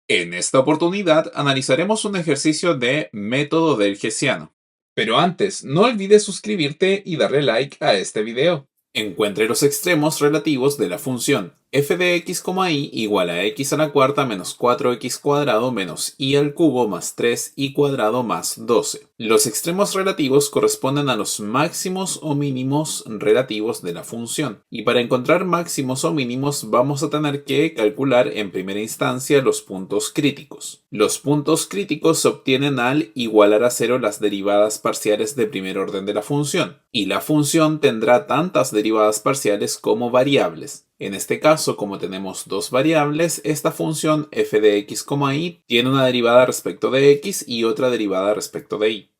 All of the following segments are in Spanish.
En esta oportunidad analizaremos un ejercicio de método del hessiano. Pero antes, no olvides suscribirte y darle like a este video. Encuentre los extremos relativos de la función f de x, y igual a x a la cuarta menos 4x cuadrado menos y al cubo más 3y cuadrado más 12. Los extremos relativos corresponden a los máximos o mínimos relativos de la función. Y para encontrar máximos o mínimos vamos a tener que calcular en primera instancia los puntos críticos. Los puntos críticos se obtienen al igualar a cero las derivadas parciales de primer orden de la función. Y la función tendrá tantas derivadas parciales como variables. En este caso, como tenemos dos variables, esta función f de x, y tiene una derivada respecto de x y otra derivada respecto de y.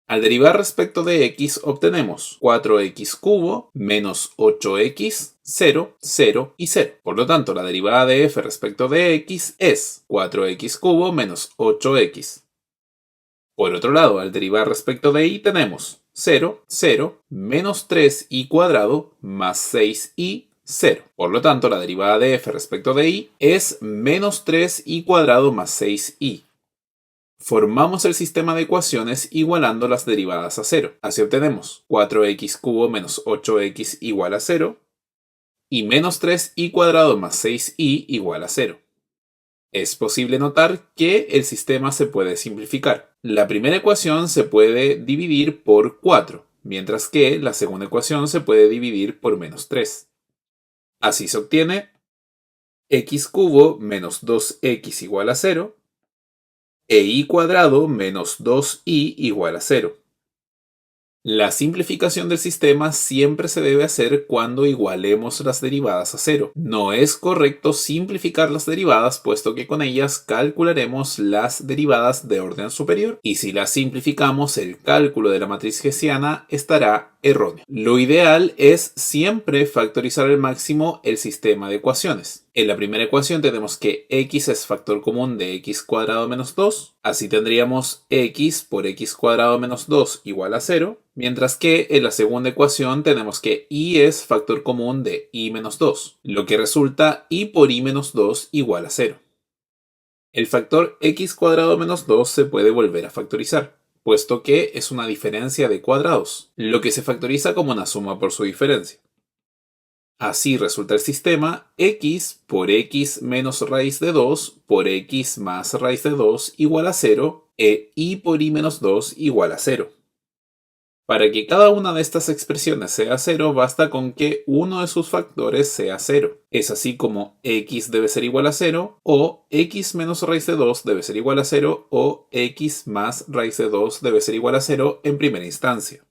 Al derivar respecto de x obtenemos 4x cubo menos 8x, 0, 0 y 0. Por lo tanto, la derivada de f respecto de x es 4x cubo menos 8x. Por otro lado, al derivar respecto de y tenemos 0, 0, menos 3y cuadrado más 6y, 0. Por lo tanto, la derivada de f respecto de y es menos 3y cuadrado más 6y. Formamos el sistema de ecuaciones igualando las derivadas a 0. Así obtenemos 4x cubo menos 8x igual a 0 y menos 3y cuadrado más 6y igual a 0. Es posible notar que el sistema se puede simplificar. La primera ecuación se puede dividir por 4, mientras que la segunda ecuación se puede dividir por menos 3. Así se obtiene x cubo menos 2x igual a 0 e y cuadrado menos 2y igual a 0. La simplificación del sistema siempre se debe hacer cuando igualemos las derivadas a 0. No es correcto simplificar las derivadas, puesto que con ellas calcularemos las derivadas de orden superior, y si las simplificamos el cálculo de la matriz hessiana estará erróneo. Lo ideal es siempre factorizar al máximo el sistema de ecuaciones. En la primera ecuación tenemos que x es factor común de x cuadrado menos 2. Así tendríamos x por x cuadrado menos 2 igual a 0. Mientras que en la segunda ecuación tenemos que y es factor común de y menos 2. Lo que resulta y por y menos 2 igual a 0. El factor x cuadrado menos 2 se puede volver a factorizar, puesto que es una diferencia de cuadrados, lo que se factoriza como una suma por su diferencia. Así resulta el sistema x por x menos raíz de 2 por x más raíz de 2 igual a 0 e y por y menos 2 igual a 0. Para que cada una de estas expresiones sea 0, basta con que uno de sus factores sea 0. Es así como x debe ser igual a 0, o x menos raíz de 2 debe ser igual a 0, o x más raíz de 2 debe ser igual a 0 en primera instancia.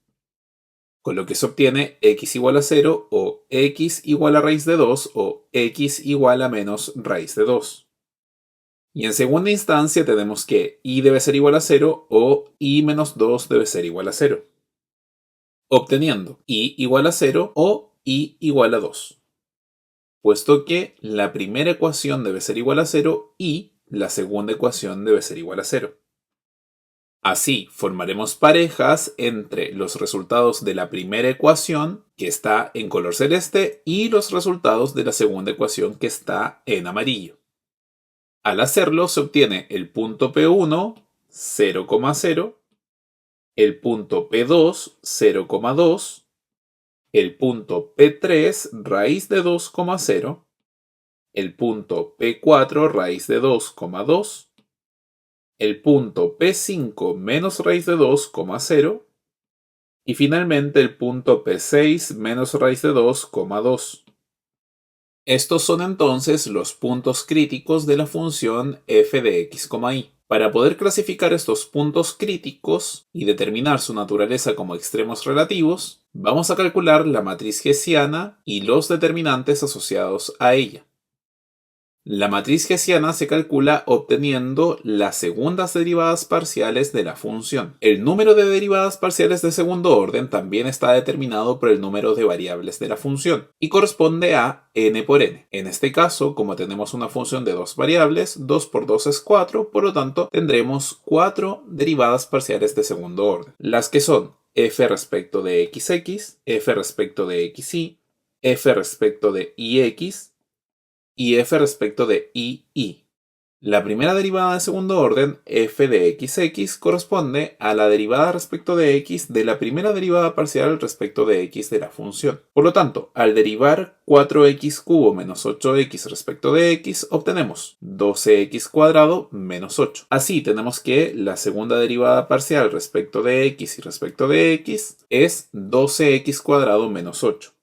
Con lo que se obtiene x igual a 0, o x igual a raíz de 2, o x igual a menos raíz de 2. Y en segunda instancia tenemos que y debe ser igual a 0, o y menos 2 debe ser igual a 0. Obteniendo y igual a 0 o y igual a 2, puesto que la primera ecuación debe ser igual a 0 y la segunda ecuación debe ser igual a 0. Así formaremos parejas entre los resultados de la primera ecuación, que está en color celeste, y los resultados de la segunda ecuación, que está en amarillo. Al hacerlo se obtiene el punto P1, 0,0, el punto P2, 0,2, el punto P3 raíz de 2,0, el punto P4 raíz de 2,2, el punto P5 menos raíz de 2,0 y finalmente el punto P6 menos raíz de 2,2. Estos son entonces los puntos críticos de la función f de x, y. Para poder clasificar estos puntos críticos y determinar su naturaleza como extremos relativos, vamos a calcular la matriz hessiana y los determinantes asociados a ella. La matriz hessiana se calcula obteniendo las segundas derivadas parciales de la función. El número de derivadas parciales de segundo orden también está determinado por el número de variables de la función y corresponde a n por n. En este caso, como tenemos una función de dos variables, 2 por 2 es 4, por lo tanto tendremos 4 derivadas parciales de segundo orden, las que son f respecto de xx, f respecto de xy, f respecto de ix, y f respecto de y. La primera derivada de segundo orden, f de xx, corresponde a la derivada respecto de x de la primera derivada parcial respecto de x de la función. Por lo tanto, al derivar 4x cubo menos 8x respecto de x, obtenemos 12x cuadrado menos 8. Así tenemos que la segunda derivada parcial respecto de x y respecto de x es 12x cuadrado menos 8.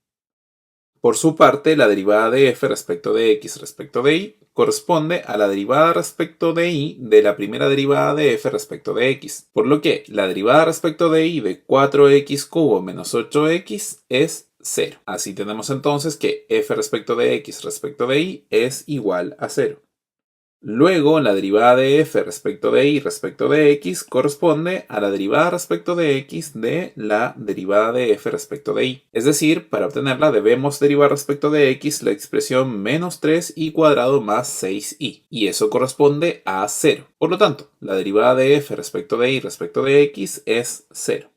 Por su parte, la derivada de f respecto de x respecto de y corresponde a la derivada respecto de y de la primera derivada de f respecto de x, por lo que la derivada respecto de y de 4x cubo menos 8x es 0. Así tenemos entonces que f respecto de x respecto de y es igual a 0. Luego, la derivada de f respecto de y respecto de x corresponde a la derivada respecto de x de la derivada de f respecto de y. Es decir, para obtenerla debemos derivar respecto de x la expresión menos 3y cuadrado más 6y. Y eso corresponde a 0. Por lo tanto, la derivada de f respecto de y respecto de x es 0.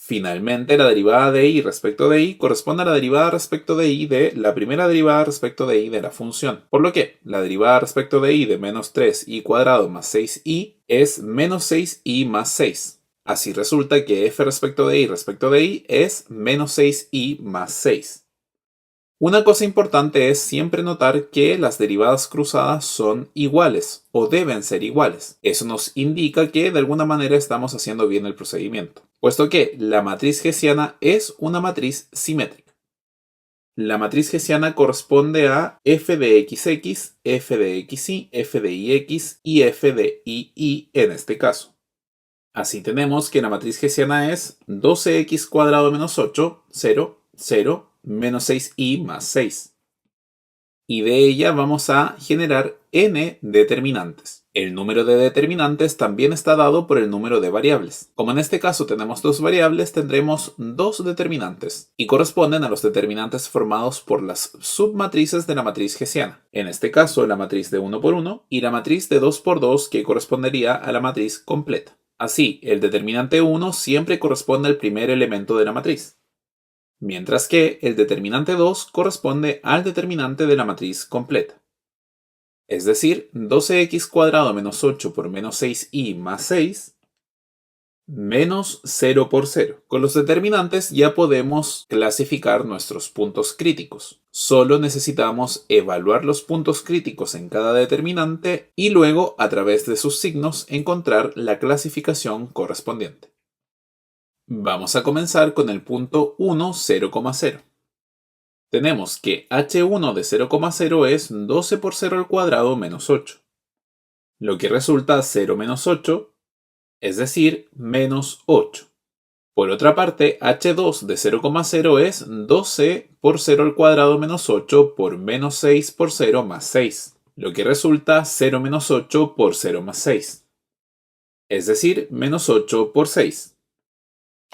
Finalmente, la derivada de y respecto de y corresponde a la derivada respecto de y de la primera derivada respecto de y de la función. Por lo que la derivada respecto de y de menos 3y cuadrado más 6y es menos 6y más 6. Así resulta que f respecto de y es menos 6y más 6. Una cosa importante es siempre notar que las derivadas cruzadas son iguales o deben ser iguales. Eso nos indica que de alguna manera estamos haciendo bien el procedimiento, puesto que la matriz hessiana es una matriz simétrica. La matriz hessiana corresponde a f de xx, f de xy, f de ix y f de ii en este caso. Así tenemos que la matriz hessiana es 12x cuadrado menos 8, 0, 0, menos 6y más 6. Y de ella vamos a generar n determinantes. El número de determinantes también está dado por el número de variables. Como en este caso tenemos dos variables, tendremos dos determinantes y corresponden a los determinantes formados por las submatrices de la matriz hessiana. En este caso, la matriz de 1 por 1 y la matriz de 2 por 2 que correspondería a la matriz completa. Así, el determinante 1 siempre corresponde al primer elemento de la matriz, mientras que el determinante 2 corresponde al determinante de la matriz completa. Es decir, 12x cuadrado menos 8 por menos 6y más 6, menos 0 por 0. Con los determinantes ya podemos clasificar nuestros puntos críticos. Solo necesitamos evaluar los puntos críticos en cada determinante y luego, a través de sus signos, encontrar la clasificación correspondiente. Vamos a comenzar con el punto 1, 0,0. Tenemos que h1 de 0,0 es 12 por 0 al cuadrado menos 8, lo que resulta 0 menos 8, es decir, menos 8. Por otra parte, h2 de 0,0 es 12 por 0 al cuadrado menos 8 por menos 6 por 0 más 6, lo que resulta 0 menos 8 por 0 más 6, es decir, menos 8 por 6.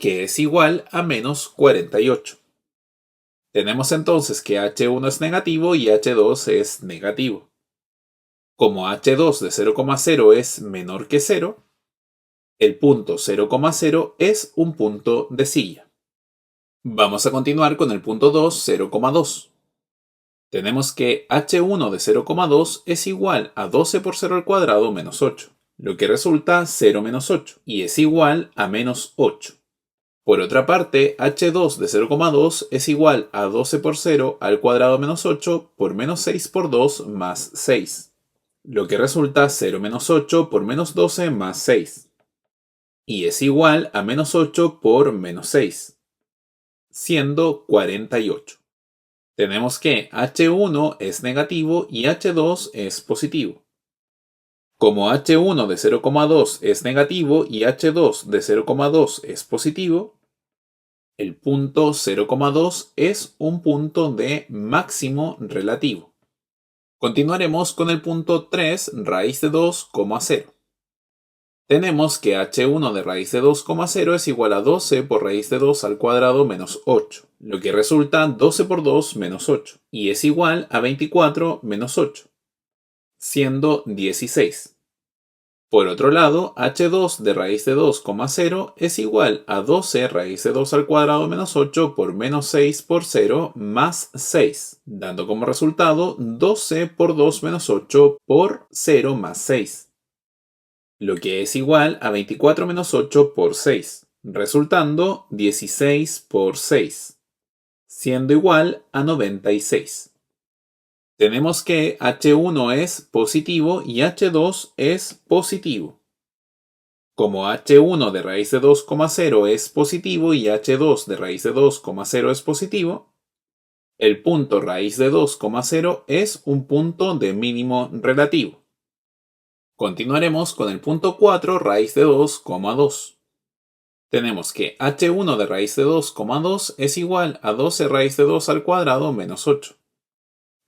Que es igual a menos 48. Tenemos entonces que h1 es negativo y h2 es negativo. Como h2 de 0,0 es menor que 0, el punto 0,0 es un punto de silla. Vamos a continuar con el punto 2, 0,2. Tenemos que h1 de 0,2 es igual a 12 por 0 al cuadrado menos 8, lo que resulta 0 menos 8 y es igual a menos 8. Por otra parte, h2 de 0,2 es igual a 12 por 0 al cuadrado menos 8 por menos 6 por 2 más 6, lo que resulta 0 menos 8 por menos 12 más 6, y es igual a menos 8 por menos 6, siendo 48. Tenemos que h1 es negativo y h2 es positivo. Como h1 de 0,2 es negativo y h2 de 0,2 es positivo, el punto 0,2 es un punto de máximo relativo. Continuaremos con el punto 3 raíz de 2, 0. Tenemos que h1 de raíz de 2, 0 es igual a 12 por raíz de 2 al cuadrado menos 8, lo que resulta 12 por 2 menos 8, y es igual a 24 menos 8, siendo 16. Por otro lado, h2 de raíz de 2, 0 es igual a 12 raíz de 2 al cuadrado menos 8 por menos 6 por 0 más 6, dando como resultado 12 por 2 menos 8 por 0 más 6, lo que es igual a 24 menos 8 por 6, resultando 16 por 6, siendo igual a 96. Tenemos que h1 es positivo y h2 es positivo. Como h1 de raíz de 2, 0 es positivo y h2 de raíz de 2, 0 es positivo, el punto raíz de 2, 0 es un punto de mínimo relativo. Continuaremos con el punto 4 raíz de 2, 2. Tenemos que h1 de raíz de 2, 2 es igual a 12 raíz de 2 al cuadrado menos 8.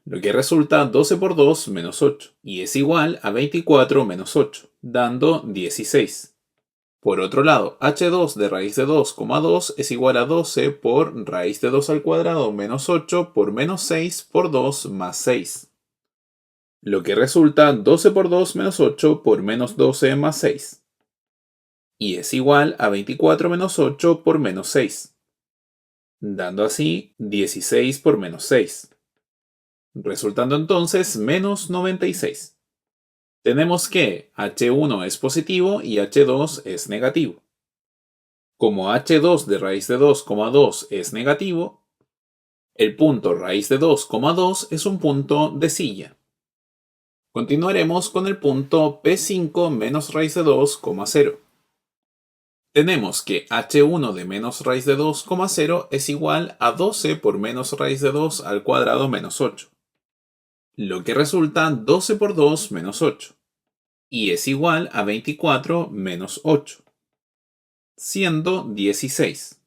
Lo que resulta 12 por 2 menos 8, y es igual a 24 menos 8, dando 16. Por otro lado, h2 de raíz de 2, 2 es igual a 12 por raíz de 2 al cuadrado menos 8 por menos 6 por 2 más 6. Lo que resulta 12 por 2 menos 8 por menos 12 más 6. Y es igual a 24 menos 8 por menos 6. Dando así 16 por menos 6. Resultando entonces menos 96. Tenemos que h1 es positivo y h2 es negativo. Como h2 de raíz de 2, 2 es negativo, el punto raíz de 2, 2 es un punto de silla. Continuaremos con el punto P5 menos raíz de 2, 0. Tenemos que h1 de menos raíz de 2, 0 es igual a 12 por menos raíz de 2 al cuadrado menos 8. Lo que resulta 12 por 2 menos 8, y es igual a 24 menos 8, siendo 16.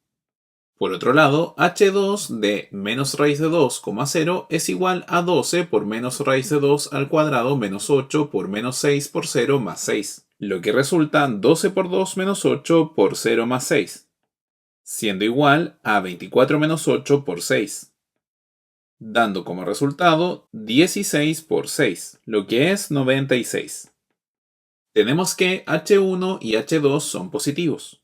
Por otro lado, h2 de menos raíz de 2, 0 es igual a 12 por menos raíz de 2 al cuadrado menos 8 por menos 6 por 0 más 6, lo que resulta 12 por 2 menos 8 por 0 más 6, siendo igual a 24 menos 8 por 6. Dando como resultado 16 por 6, lo que es 96. Tenemos que h1 y h2 son positivos.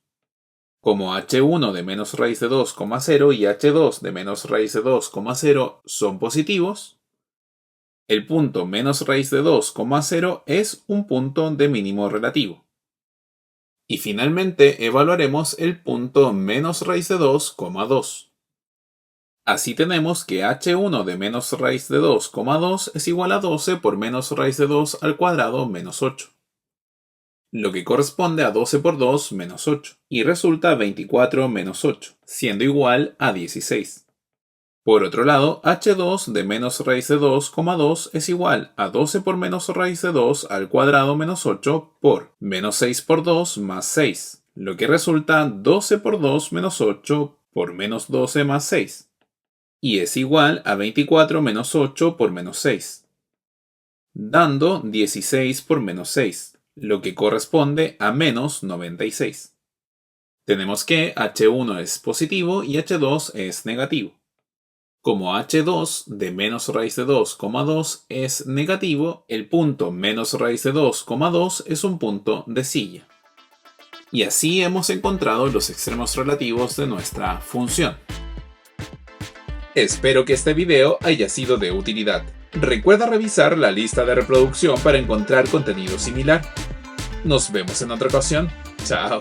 Como h1 de menos raíz de 2, 0 y h2 de menos raíz de 2, 0 son positivos, el punto menos raíz de 2, 0 es un punto de mínimo relativo. Y finalmente evaluaremos el punto menos raíz de 2, 2. Así tenemos que h1 de menos raíz de 2, 2 es igual a 12 por menos raíz de 2 al cuadrado menos 8, lo que corresponde a 12 por 2 menos 8, y resulta 24 menos 8, siendo igual a 16. Por otro lado, h2 de menos raíz de 2, 2 es igual a 12 por menos raíz de 2 al cuadrado menos 8 por menos 6 por 2 más 6, lo que resulta 12 por 2 menos 8 por menos 12 más 6. Y es igual a 24 menos 8 por menos 6, dando 16 por menos 6, lo que corresponde a menos 96. Tenemos que h1 es positivo y h2 es negativo. Como h2 de menos raíz de 2, 2 es negativo, el punto menos raíz de 2, 2 es un punto de silla. Y así hemos encontrado los extremos relativos de nuestra función. Espero que este video haya sido de utilidad. Recuerda revisar la lista de reproducción para encontrar contenido similar. Nos vemos en otra ocasión. Chao.